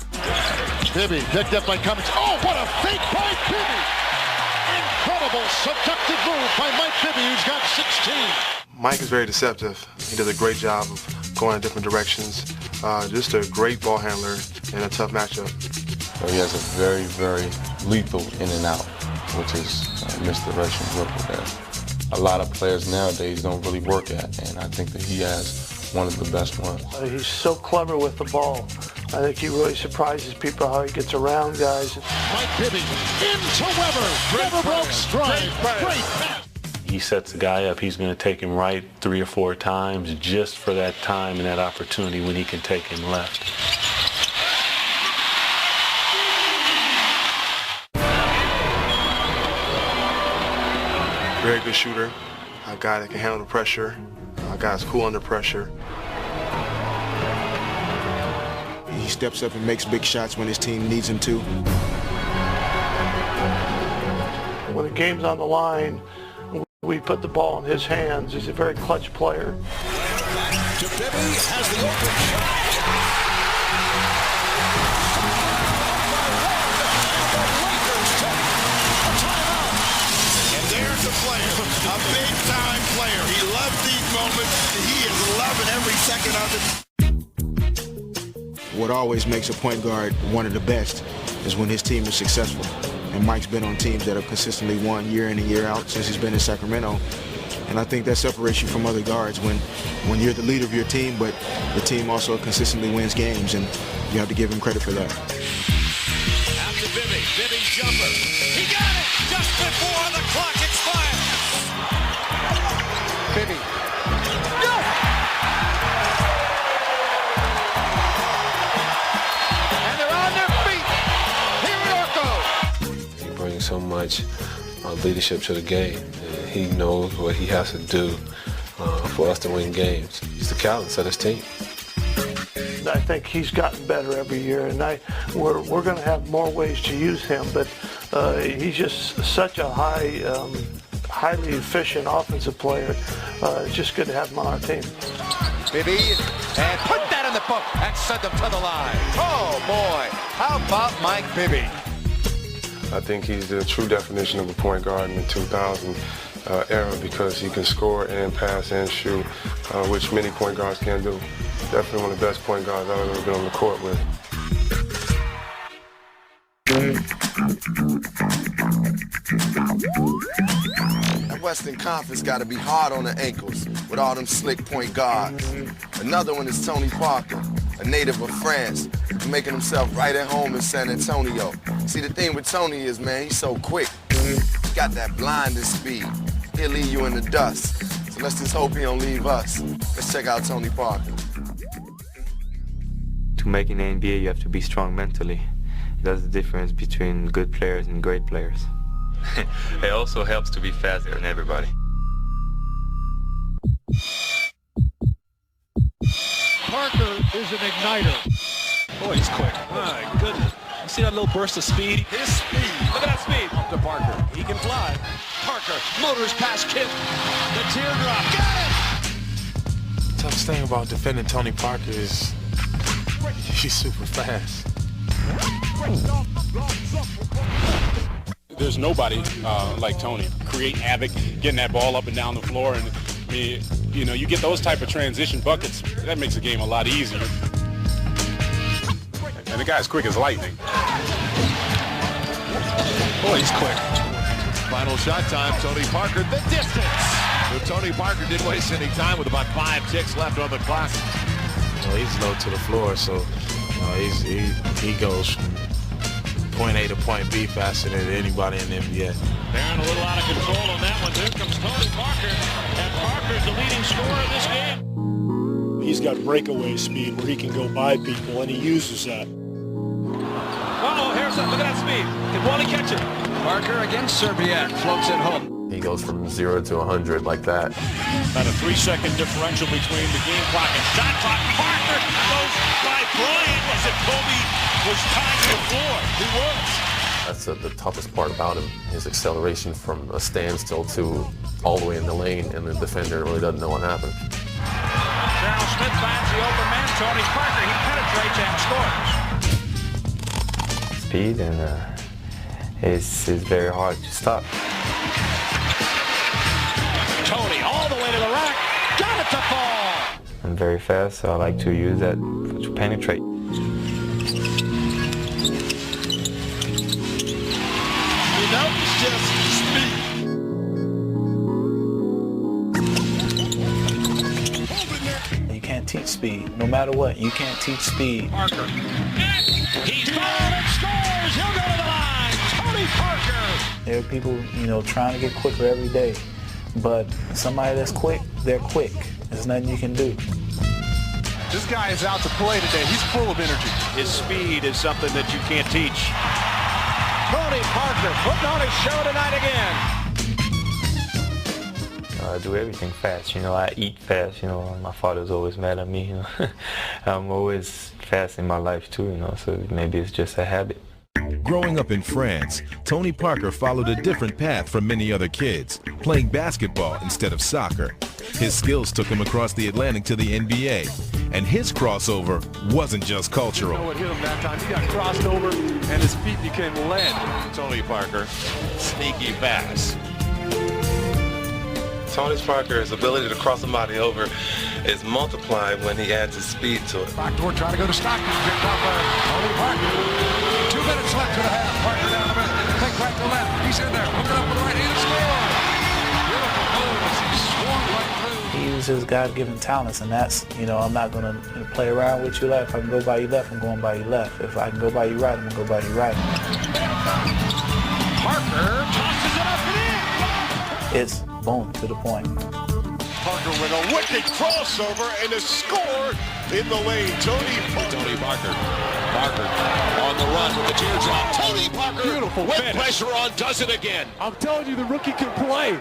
S4: Bibby picked up by Cummings. Oh, what a fake by Bibby! Incredible seductive move by Mike Bibby, who's got 16.
S2: Mike is very deceptive. He does a great job of going in different directions. Just a great ball handler in a tough matchup. He has a very, very lethal in and out, which is misdirection that a lot of players nowadays don't really work at, and I think that he has one of the best ones.
S27: He's so clever with the ball. I think he really surprises people how he gets around guys.
S4: Mike Bibby into Weber. Weber broke stride. Great pass.
S28: He sets the guy up. He's going to take him right 3 or 4 times just for that time and that opportunity when he can take him left.
S2: Very good shooter, a guy that can handle the pressure, a guy that's cool under pressure.
S7: He steps up and makes big shots when his team needs him to.
S27: When the game's on the line, we put the ball in his hands. He's a very clutch player.
S1: To Bibby has the open shot.
S4: And there's a player, a big-time player. He loves these moments. He is loving every second of it.
S10: what always makes a point guard one of the best is when his team is successful. And Mike's been on teams that have consistently won year in and year out since he's been in Sacramento. And I think that separates you from other guards when you're the leader of your team, but the team also consistently wins games, and you have to give him credit for that.
S1: After Bibby jumper. He got it just before the clock expires.
S4: Bibby. No! And they're on their feet. Here we go.
S13: He brings so much leadership to the game. He knows what he has to do for us to win games. He's the catalyst of this team.
S14: I think he's gotten better every year, and we're going to have more ways to use him, but he's just such a highly efficient offensive player. It's just good to have him on our team.
S4: Bibby, and put that in the book and send him to the line. Oh, boy. How about Mike Bibby?
S2: I think he's the true definition of a point guard in the 2000 era because he can score and pass and shoot, which many point guards can't do. Definitely one of the best point guards I've ever been on the court with.
S12: That Western Conference got to be hard on the ankles with all them slick point guards. Another one is Tony Parker, a native of France, making himself right at home in San Antonio. See, the thing with Tony is, man, he's so quick. He got that blinding speed. He'll leave you in the dust. So let's just hope he don't leave us. Let's check out Tony Parker.
S15: To make in the NBA, you have to be strong mentally. That's the difference between good players and great players. It also helps to be faster than everybody.
S1: Parker is an igniter. Boy, he's quick. My goodness. You see that little burst of speed? His speed. Look at that speed. Up to Parker. He can fly. Parker motors past Kip. The teardrop. Got it!
S17: Toughest thing about defending Tony Parker is he's super fast.
S19: There's nobody like Tony. Create havoc, getting that ball up and down the floor, and I mean, you know, you get those type of transition buckets, that makes the game a lot easier. And the guy's quick as lightning.
S1: Boy, he's quick. Final shot time, Tony Parker, the distance. But Tony Parker didn't waste any time with about 5 ticks left on the clock.
S17: You know, he's low to the floor, so you know, he goes from point A to point B faster than anybody in the NBA.
S16: Barron a little out of control on that one. Here comes Tony Parker, and Parker's the leading scorer of this game.
S20: He's got breakaway speed where he can go by people, and he uses that.
S1: Uh-oh, here's that. Look at that speed. Can Wally catch it? Parker against Serbiak. Floats it home.
S13: He goes from 0 to 100 like that.
S16: About a 3-second differential between the game clock and shot clock. Parker goes by Bryant as if Kobe was tied to the floor. He was.
S13: That's the toughest part about him, his acceleration from a standstill to all the way in the lane, and the defender really doesn't know what happened.
S1: Charles Smith finds the open man, Tony Parker. He penetrates and scores.
S15: Speed, and it's very hard to stop.
S1: Tony all the way to the rack. Got it to fall.
S15: I'm very fast, so I like to use that to penetrate.
S1: You know, it's just speed.
S21: You can't teach speed. No matter what, you can't teach speed.
S1: Parker. He's fouled and scores. He'll go to the line. Tony Parker.
S21: There are people, you know, trying to get quicker every day. But somebody that's quick, they're quick. There's nothing you can do.
S1: This guy is out to play today. He's full of energy. His speed is something that you can't teach. Tony Parker putting on his show tonight again.
S15: I do everything fast, you know, I eat fast, you know, my father's always mad at me, you know. I'm always fast in my life too, you know, so maybe it's just a habit.
S31: Growing up in France, Tony Parker followed a different path from many other kids, playing basketball instead of soccer. His skills took him across the Atlantic to the NBA, and his crossover wasn't just cultural.
S1: You know what hit him that time? He got crossed over, and his feet became lead. Tony Parker, sneaky fast.
S2: Tony Parker's ability to cross somebody over is multiplied when he adds his speed to it.
S3: Backdoor trying to go to Stockton, picked up by Tony Parker. 2 minutes left in the half. Parker down the middle, take right to left. He's in there, hooking up with the right hand, score. Beautiful move as he swung right through.
S21: He uses his God-given talents, and that's, I'm not going to play around with you left. If I can go by you left, I'm going by you left. If I can go by you right, I'm going to go by you right.
S16: Parker tosses it up and in.
S21: It's boom, to the point.
S4: Parker with a wicked crossover and a score in the lane. Tony Parker.
S1: Parker on the run with the teardrop. Tony Parker
S16: Beautiful
S1: with
S16: finish.
S1: pressure on, does it again.
S16: I'm telling you, the rookie can play.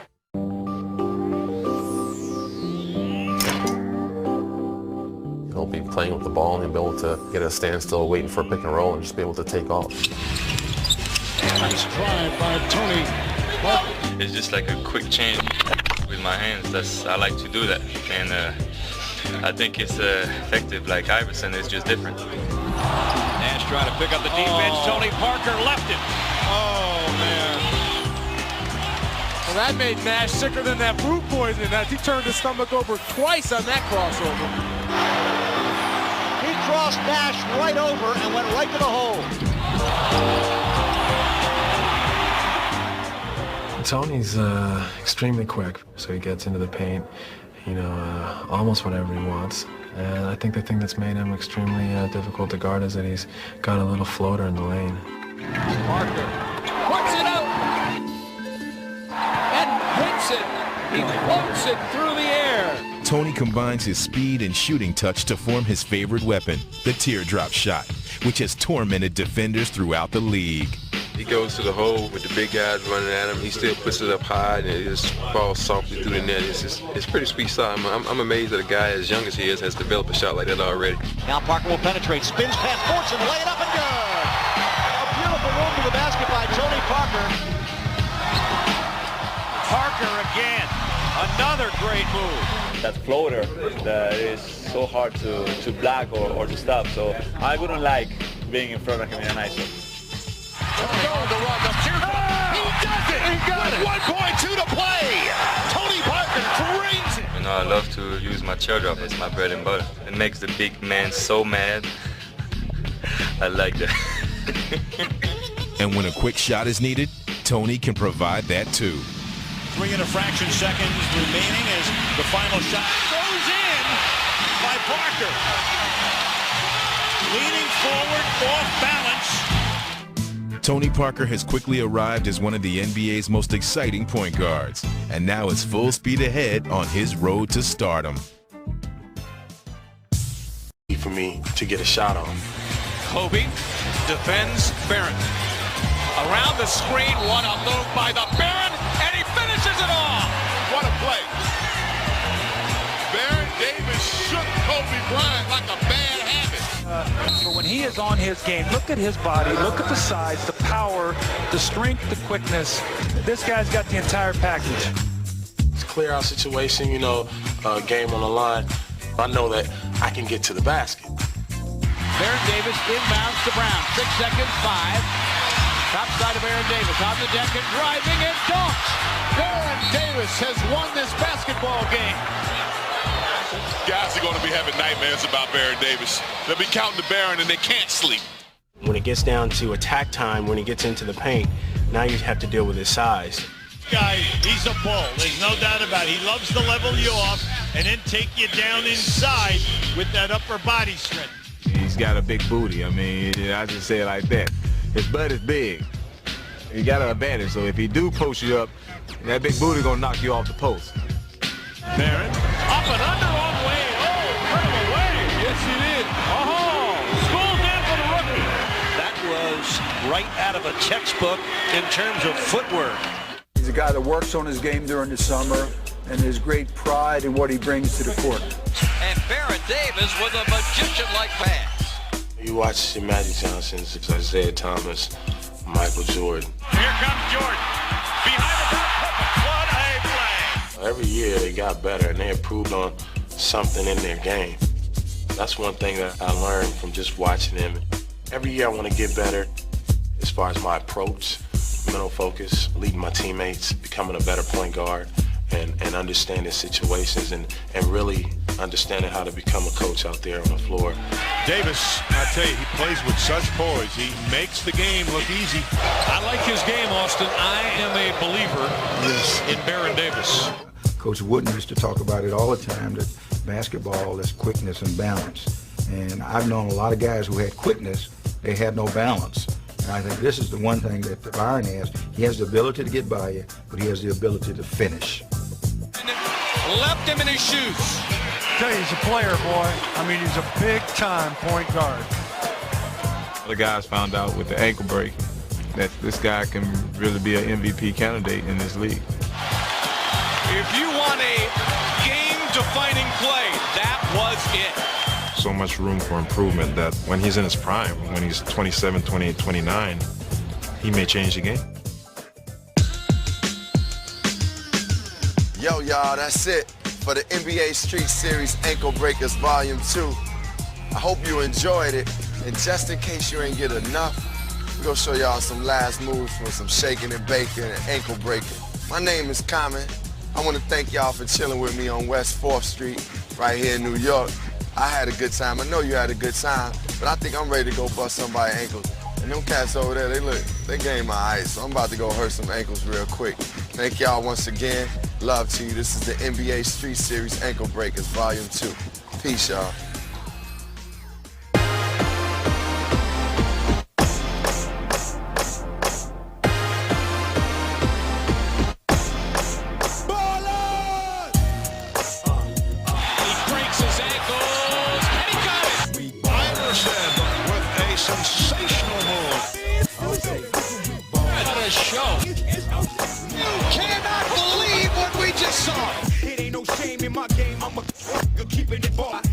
S13: He'll be playing with the ball and he'll be able to get a standstill, waiting for a pick and roll, and just be able to take off.
S3: Nice drive by Tony Parker.
S5: It's just like a quick change with my hands. I like to do that, and I think it's effective. Like Iverson, it's just different.
S1: Nash trying to pick up the defense. Tony Parker left it.
S16: Oh, man. Well, that made Nash sicker than that fruit poisoning. He turned his stomach over twice on that crossover.
S11: He crossed Nash right over and went right to the hole.
S6: Tony's extremely quick, so he gets into the paint, almost whenever he wants. And I think the thing that's made him extremely difficult to guard is that he's got a little floater in the lane.
S18: Parker puts it out and hits it. He floats it through the air.
S31: Tony combines his speed and shooting touch to form his favorite weapon, the teardrop shot, which has tormented defenders throughout the league.
S2: He goes to the hole with the big guys running at him. He still puts it up high and it just falls softly through the net. It's pretty sweet shot. I'm amazed that a guy as young as he is has developed a shot like that already.
S11: Now Parker will penetrate, spins past Fortune, lay it up and good. A beautiful move to the basket by Tony Parker.
S1: Parker again. Another great move.
S28: That floater that is so hard to block or to stop. So I wouldn't like being in front of him in an ISO.
S1: He does it! He got it! 1.2 to play! Tony Parker drains it!
S5: I love to use my teardrop. It's my bread and butter. It makes the big man so mad. I like that.
S31: And when a quick shot is needed, Tony can provide that too.
S16: 3 and a fraction seconds remaining as the final shot goes in by Parker. Leaning forward, off balance.
S31: Tony Parker has quickly arrived as one of the NBA's most exciting point guards, and now is full speed ahead on his road to stardom.
S17: For me to get a shot on.
S1: Kobe defends Barron. Around the screen, what a move by the Barron, and he finishes it off. What a play. Baron Davis shook Kobe Bryant like a bad habit.
S21: For when he is on his game, look at his body, look at the size, the power, the strength, the quickness. This guy's got the entire package.
S17: It's a clear out situation, game on the line. I know that I can get to the basket.
S1: Baron Davis inbounds to Brown. 6 seconds, 5. Top side of Baron Davis on the deck and driving and dunks. Baron Davis has won this basketball game. Guys are going to be having nightmares about Baron Davis. They'll be counting the Baron and they can't sleep.
S17: When it gets down to attack time, when he gets into the paint, now you have to deal with his size.
S16: Guy, he's a bull. There's no doubt about it. He loves to level you off and then take you down inside with that upper body strength.
S10: He's got a big booty. I just say it like that. His butt is big. He got an advantage, so if he do post you up, that big booty gonna knock you off the post.
S16: Barron, up and under on Wade. Oh, incredible Wade. Yes, he did. Oh, school down for the rookie.
S11: That was right out of a textbook in terms of footwork.
S9: He's a guy that works on his game during the summer, and there's great pride in what he brings to the court.
S1: And Baron Davis with a magician-like pass.
S17: You watch the Magic Johnsons, Isaiah Thomas, Michael Jordan.
S16: Here comes Jordan. Behind the back, what a play.
S17: Every year they got better and they improved on something in their game. That's one thing that I learned from just watching them. Every year I want to get better as far as my approach, mental focus, leading my teammates, becoming a better point guard, and understanding situations and really understanding how to become a coach out there on the floor.
S16: Davis, I tell you, he plays with such poise. He makes the game look easy. I like his game, Austin. I am a believer in Baron Davis.
S7: Coach Wooden used to talk about it all the time, that basketball is quickness and balance. And I've known a lot of guys who had quickness, they had no balance. And I think this is the one thing that Byron has. He has the ability to get by you, but he has the ability to finish.
S16: Left him in his shoes.
S3: Tell you, he's a player, boy. I mean, he's a big-time point guard.
S13: The guys found out with the ankle break that this guy can really be an MVP candidate in this league.
S16: If you want a game-defining play, that was it.
S8: So much room for improvement that when he's in his prime, when he's 27, 28, 29, he may change the game.
S12: Yo, y'all, that's it for the NBA Street Series Ankle Breakers Volume 2. I hope you enjoyed it, and just in case you ain't get enough, we're gonna show y'all some last moves for some shaking and baking and ankle breaking. My name is Common. I want to thank y'all for chilling with me on West 4th Street, right here in New York. I had a good time. I know you had a good time, but I think I'm ready to go bust somebody's ankles. And them cats over there, they game my ice, so I'm about to go hurt some ankles real quick. Thank y'all once again. Love to you. This is the NBA Street Series Ankle Breakers Volume 2. Peace, y'all.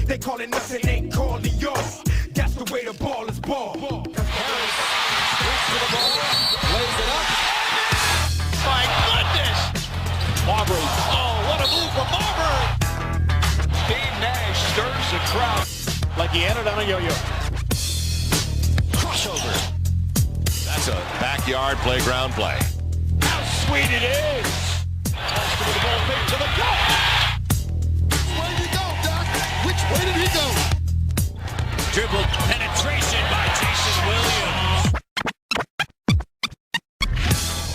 S4: They call it nothing, ain't calling y'all. That's the way the ball is ball. Harris reaches to the ball, lays it up. My goodness! Marbury, oh, what a move from Marbury! Steve Nash stirs the crowd like he entered on a yo-yo. Crossover.
S16: That's a backyard playground play.
S4: How sweet it is! Austin with the ball fake to the cup. Where did he go?
S16: Dribble penetration by Jason Williams.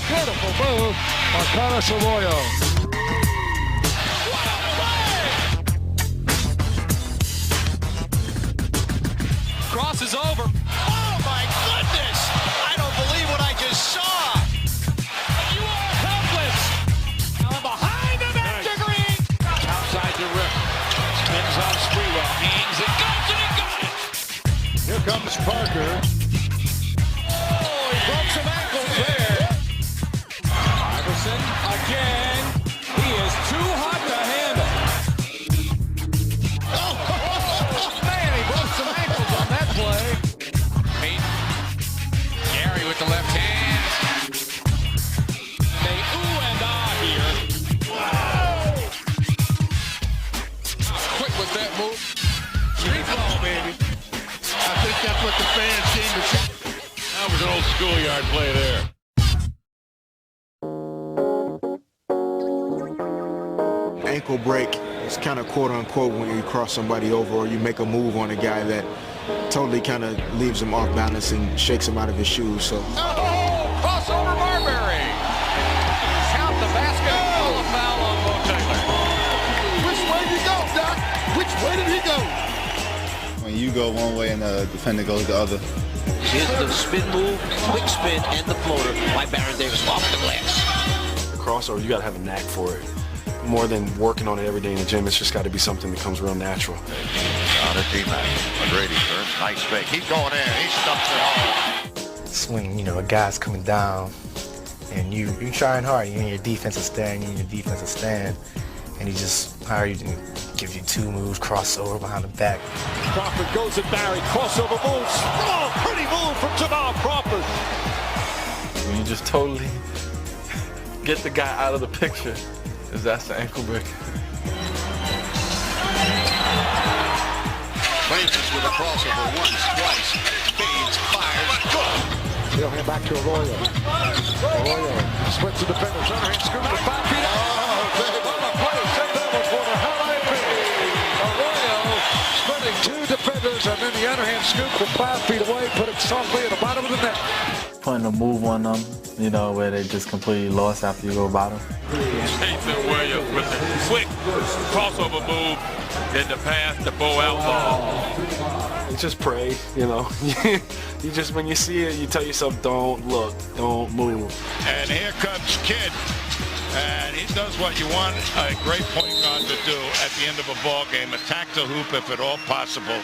S3: Beautiful move by Carlos Arroyo.
S16: Cross is over. Oh my goodness! I don't believe what I just saw. You are helpless. Now behind the back to Green. Outside the rim. Spins on Sprewell. Hangs it. Goes and he got it.
S3: Here comes Parker.
S16: Oh, he broke some ankles there. Iverson again. He is too hot to handle. Oh, man, he broke some ankles on that play. Gary with the left hand. They ooh and ah here. Whoa! Quick with that move. Street ball, baby.
S3: I think that's what the fans seem to see.
S16: That was an old schoolyard play there.
S10: Ankle break is kind of quote-unquote when you cross somebody over or you make a move on a guy that totally kind of leaves him off balance and shakes him out of his shoes. So.
S16: Oh, crossover Marbury. Count the basket. Oh, a foul on Bo Taylor.
S4: Which way did he go, Doc? Which way did he go?
S14: When you go one way and the defender goes the other.
S22: Here's the spin move, quick spin, and the floater by Baron Davis off the glass.
S8: The crossover, you got to have a knack for it. More than working on it every day in the gym, it's just got to be something that comes real natural.
S23: On a D-Mac. McGrady first. Nice fake. He's going in. He stuffs it hard.
S24: It's when, a guy's coming down and you're trying hard. You're in your defensive stand, and he just hires you and gives you two moves, crossover behind the back.
S16: Crawford goes at Barry. Crossover moves. Oh, pretty move from Jamal Crawford.
S13: When you just totally get the guy out of the picture, is that's the ankle break.
S23: Francis with a crossover once, twice. Fades, fires, good.
S3: He'll hand back to Arroyo. Arroyo splits the defenders. Underhand scoop with 5 feet. Oh, baby. misses, and then the underhand scoop from 5 feet away, put it softly at the bottom of the net.
S24: Putting a move on them, you know, where they just completely lost after you go bottom.
S1: Jason Williams with a quick crossover move, then the pass to Bo Outlaw.
S13: You just pray, you know. You just, when you see it, you tell yourself, don't look, don't move.
S16: And here comes Kidd. And he does what you want a great point guard to do at the end of a ball game. Attack the hoop if at all possible.